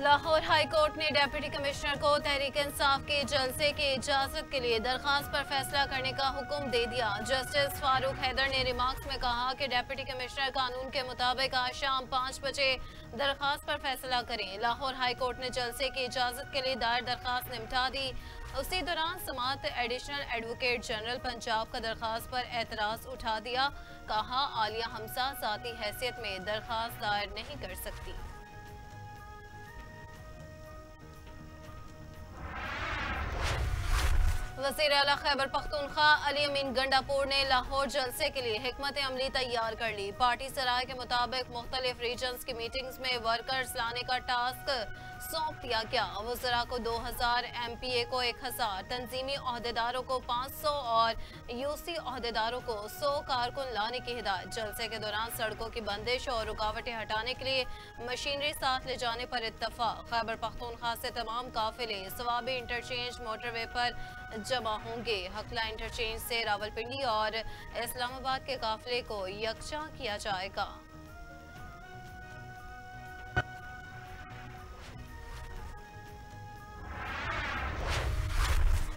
Lahore high court ने deputy commissioner को तहरीक इंसाफ के जलसे की इजाजत के लिए दरखास्त पर फैसला करने का हुक्म दे दिया। जस्टिस फारूक हैदर ने रिमार्क्स में कहा कि डिप्टी कमिश्नर कानून के मुताबिक आज शाम 5 बजे दरखास्त पर फैसला करें। लाहौर हाई कोर्ट ने जलसे की इजाजत के लिए दायर दरखास्त निपटा दी। उसी दौरान समाअत एडिशनल एडवोकेट जनरल पंजाब का दरखास्त पर एतराज उठा दिया। कहा, आलिया हमसा ज़ाती हैसियत में दरखास्त दायर नहीं कर सकती। वज़ीर आला खैबर पख्तूनख्वा अली अमीन गंडापुर ने लाहौर जलसे के लिए हिकमत अमली तैयार कर ली। पार्टी सराय के मुताबिक मुख्तलिफ रीजन्स की मीटिंग्स में वर्कर्स लाने का टास्क सौंप दिया गया। वज़रा को 2000, MPA को 1000, तंजीमी अहदेदारों को 500 और UC अहदेदारों को 100 कारकुन लाने की हिदायत। जलसे के दौरान सड़कों की बंदिश और रुकावटें हटाने के लिए मशीनरी साथ ले जाने पर इत्तफाक। खैबर पख्तूनख्वा से तमाम काफिले सवाबी इंटरचेंज मोटरवे पर जमा होंगे। हकला इंटरचेंज से रावलपिंडी और इस्लामाबाद के काफिले को यकजा किया जाएगा।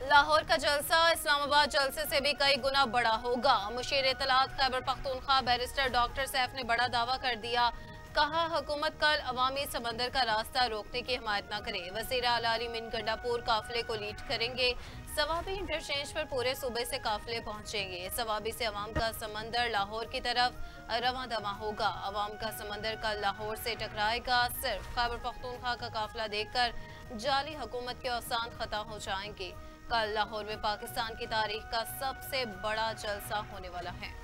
लाहौर का जलसा इस्लामाबाद जलसे से भी कई गुना बड़ा होगा। मुशीर इत्तलात खैबर पख्तूनख्वा बैरिस्टर डॉक्टर सैफ ने बड़ा दावा कर दिया। कहा, हुकूमत कल अवामी समंदर का रास्ता रोकने की हिमायत न करे। वज़ीर आला अली अमीन गंडापुर काफिले को लीड करेंगे। सवाबी इंटरचेंज पर पूरे सूबे से काफिले पहुंचेंगे। सवाबी से अवाम का समंदर लाहौर की तरफ रवां दवा होगा। अवाम का समंदर कल लाहौर से टकराएगा। सिर्फ खैबर पख्तूनख्वा का काफिला देखकर जाली हुकूमत के औसान खता हो जाएंगे। कल लाहौर में पाकिस्तान की तारीख का सबसे बड़ा जलसा होने वाला है।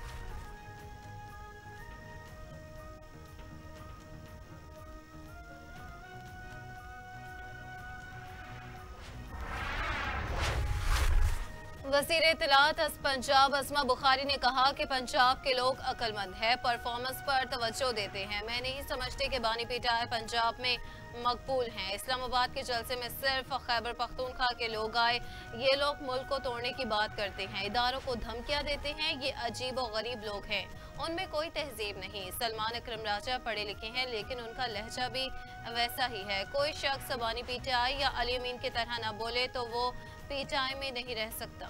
वज़ीर इत्तलात पंजाब अस्मा बुखारी ने कहा कि पंजाब के लोग अक्लमंद है, परफॉर्मेंस पर तवज्जो देते हैं। मैं नहीं समझती कि बानी पीटाए पंजाब में मकबूल हैं। इस्लामाबाद के जलसे में सिर्फ खैबर पख्तूनख्वा के लोग आए। ये लोग मुल्क को तोड़ने की बात करते हैं, इदारों को धमकियां देते हैं। ये अजीब और गरीब लोग हैं, उनमें कोई तहजीब नहीं। सलमान अकरम राजा पढ़े लिखे हैं, लेकिन उनका लहजा भी वैसा ही है। कोई शख्स बानी पीटाए या अली अमीन की तरह ना बोले तो वो पीटाए में नहीं रह सकता।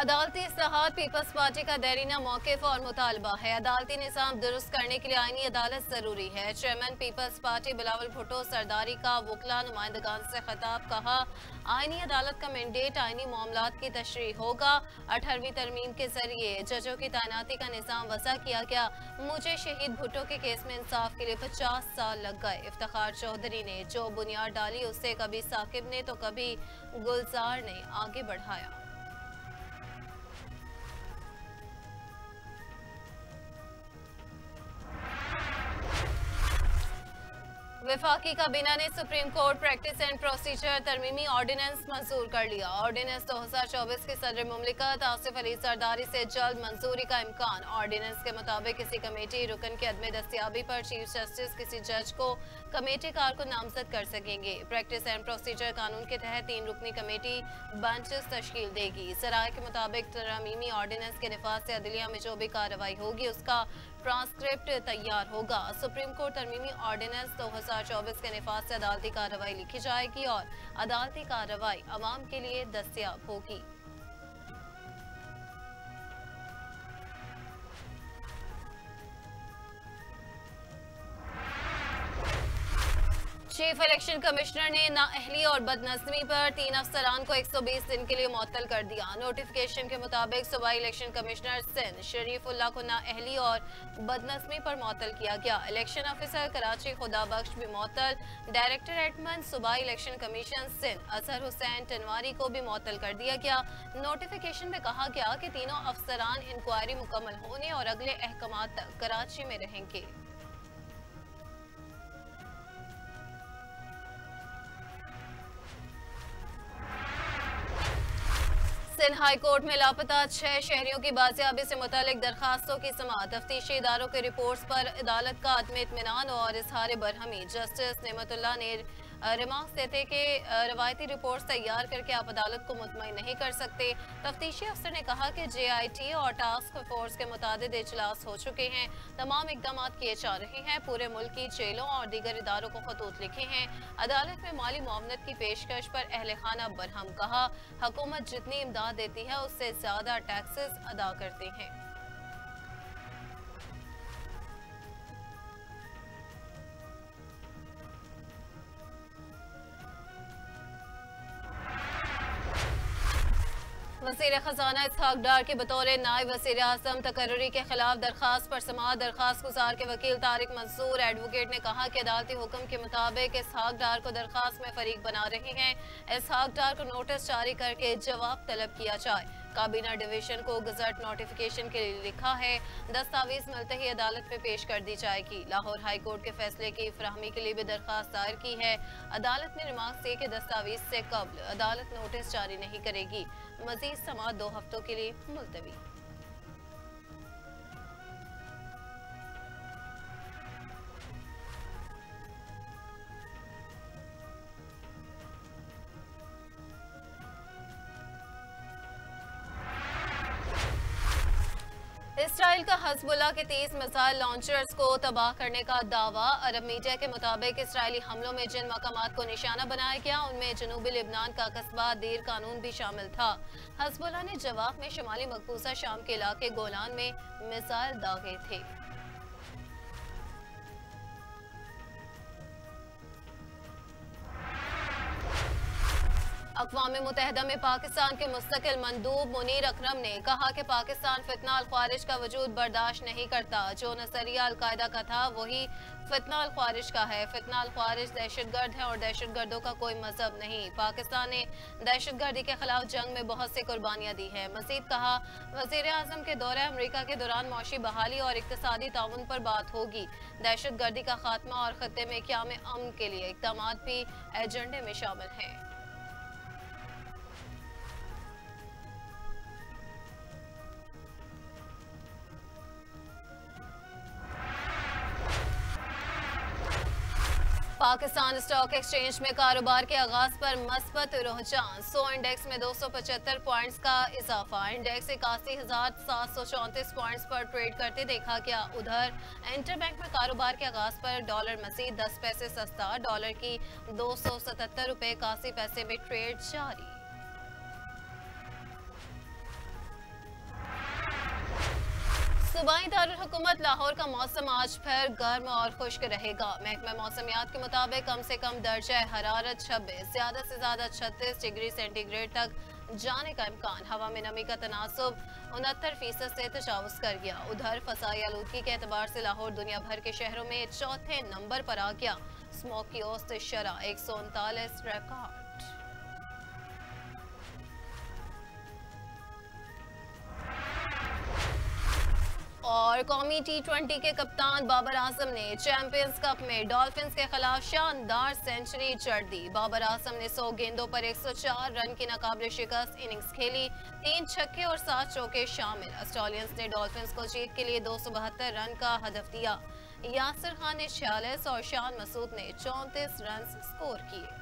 अदालती इस्लाहात पीपल्स पार्टी का देरीना मौक़िफ़ और मुतालबा है। अदालती निज़ाम दुरुस्त करने के लिए आईनी अदालत जरूरी है। Chairman Peoples Party Bilawal Bhutto Zardari का वकला नुमाइंदगान से खिताब। कहा, आईनी अदालत का मैंडेट आईनी मामलात की तशरीह होगा। 18वीं तरमीम के जरिए जजों की तैनाती का निज़ाम वज़ा किया गया। मुझे शहीद भुट्टो के केस में इंसाफ के लिए 50 साल लग गए। इफ्तिखार चौधरी ने जो बुनियाद डाली उसे कभी साकिब ने तो कभी गुलजार ने आगे बढ़ाया। वफाकी काबीना ने Supreme Court practice and procedure तरमीमी ऑर्डिनेंस मंजूर कर लिया। ऑर्डिनेंस 2024 की सदर मुमलिकत आसिफ अली सरदारी से जल्द मंजूरी का इम्कान। ऑर्डिनेंस के मुताबिक किसी कमेटी रुकन की अदम दस्तियाबी पर चीफ जस्टिस किसी जज को कमेटी कारकुन नामजद कर सकेंगे। प्रैक्टिस एंड प्रोसीजर कानून के तहत 3 रुकनी कमेटी बेंचेस तश्कील देगी। सराय के मुताबिक तरमीमी ऑर्डिनेंस के निफाज से अदलिया में जो भी कार्रवाई होगी उसका ट्रांसक्रिप्ट तैयार होगा। सुप्रीम कोर्ट तरमीमी ऑर्डिनेंस 2024 के निफाज से अदालती कार्रवाई लिखी जाएगी और अदालती कार्रवाई अवाम के लिए दस्तयाब होगी। चीफ इलेक्शन कमिश्नर ने नाअहली और बदनज़मी पर 3 अफसरान को 120 दिन के लिए मुअत्तल कर दिया। नोटिफिकेशन के मुताबिक सूबाई इलेक्शन कमिश्नर सिंध शरीफुल्लाह को नाअहली और बदनज़मी पर मुअत्तल किया गया। इलेक्शन ऑफिसर कराची खुदाबख्श भी मुअत्तल। डायरेक्टर एडमन सूबाई इलेक्शन कमीशन सिंध अजहर हुसैन टनवारी को भी मुअत्तल कर दिया गया। नोटिफिकेशन में कहा गया कि तीनों अफसरान इंक्वायरी मुकम्मल होने और अगले अहकामात तक कराची में रहेंगे। सिंध हाई कोर्ट में लापता 6 शहरियों की बाजियाबी से मुतालिक दरखास्तों की समाअत। तफ्तीशी इदारों के रिपोर्ट्स पर अदालत का अदम इत्मीनान और इजहार बरहमी। जस्टिस नेमतुल्लाह ने रिमार्क्स देते कि रवायती रिपोर्ट्स तैयार करके आप अदालत को मुतमईन नहीं कर सकते। तफ्तीशी अफसर ने कहा कि JIT और टास्क फोर्स के मुताबिक इजलास हो चुके हैं, तमाम इकदाम किए जा रहे हैं, पूरे मुल्क की जेलों और दीगर इदारों को खतूत लिखे हैं। अदालत में माली मुआवनत की पेशकश पर अहले खाना बरहम कहा, हुकूमत जितनी इमदाद देती है उससे ज्यादा टैक्सेस अदा करते हैं। वज़ीर खजाना इसहाक डार के बतौर नायब वज़ीर आज़म तकर्री के खिलाफ दरखास्त पर समाअत दरखास्त गुजार के वकील तारिक मंसूर एडवोकेट ने कहा कि अदालती हुक्म के मुताबिक इसहाक डार को दरखास्त में फरीक बना रहे हैं। इसहाक डार को नोटिस जारी करके जवाब तलब किया जाए। काबीना डिवीजन को गजट नोटिफिकेशन के लिए लिखा है, दस्तावेज मिलते ही अदालत में पेश कर दी जाएगी। लाहौर हाई कोर्ट के फैसले की फराहमी के लिए भी दरखास्त दायर की है। अदालत ने रिमार्क से कि दस्तावेज से कब्ल अदालत नोटिस जारी नहीं करेगी। मजीद समाअत 2 हफ्तों के लिए मुलतवी। इसराइल का हज़बुल्लाह के 30 मिसाइल लॉन्चर्स को तबाह करने का दावा। अरब मीडिया के मुताबिक इसराइली हमलों में जिन मकामात को निशाना बनाया गया उनमें जनूबी लिबनान का कस्बा देर कानून भी शामिल था। हज़बुल्लाह ने जवाब में शुमाली मकबूजा शाम के इलाके गोलान में मिसाइल दागे थे। अक़वाम मुत्तहिदा में पाकिस्तान के मुस्तकिल मंदूब मुनीर अकरम ने कहा कि पाकिस्तान फितना अल ख्वारिज का वजूद बर्दाश्त नहीं करता। जो नजरिया अलकायदा का था वही फितना अल ख्वारिज का है। फितना अल ख्वारिज दहशतगर्द है और दहशतगर्दों का कोई मजहब नहीं। पाकिस्तान ने दहशतगर्दी के खिलाफ जंग में बहुत सी कुर्बानियां दी है। मजीद कहा, वज़ीर आज़म के दौरे अमरीका के दौरान मौशी बहाली और इक्तिसादी ताउन पर बात होगी। दहशतगर्दी का खात्मा और खत्ते में क़याम अमन के लिए इक़दाम भी एजेंडे में शामिल हैं। पाकिस्तान स्टॉक एक्सचेंज में कारोबार के आगाज पर मस्बत रुझान। 100 इंडेक्स में 275 पॉइंट्स का इजाफा। इंडेक्स 81,734 पॉइंट्स पर ट्रेड करते देखा गया। उधर इंटरबैंक में कारोबार के आगाज पर डॉलर मजीद 10 पैसे सस्ता, डॉलर की 277 रुपए 81 पैसे में ट्रेड जारी। सूबाई दारुल हुकूमत लाहौर का मौसम आज फिर गर्म और खुश्क रहेगा। महकमा मौसमियात के मुताबिक कम से कम दर्जा हरारत 26, ज्यादा से ज्यादा 36 डिग्री सेंटीग्रेड तक जाने का इम्कान। हवा में नमी का तनासुब 69% से तजावुज कर गया। उधर फसाई आलूदगी के एतबार से लाहौर दुनिया भर के शहरों में 4थे नंबर पर आ गया। स्मोक की औसत शरह 139 रिकॉर्ड। और कौमी T20 के कप्तान बाबर आजम ने चैंपियंस कप में डॉल्फिन्स के खिलाफ शानदार सेंचुरी जड़ दी। बाबर आजम ने 100 गेंदों पर 104 रन की नाकाबिले शिकस्त इनिंग्स खेली। 3 छक्के और 7 चौके शामिल। ऑस्ट्रेलियंस ने डॉल्फिन्स को जीत के लिए 272 रन का हदफ दिया। यासिर खान ने 46 और शान मसूद ने 34 रन स्कोर किए।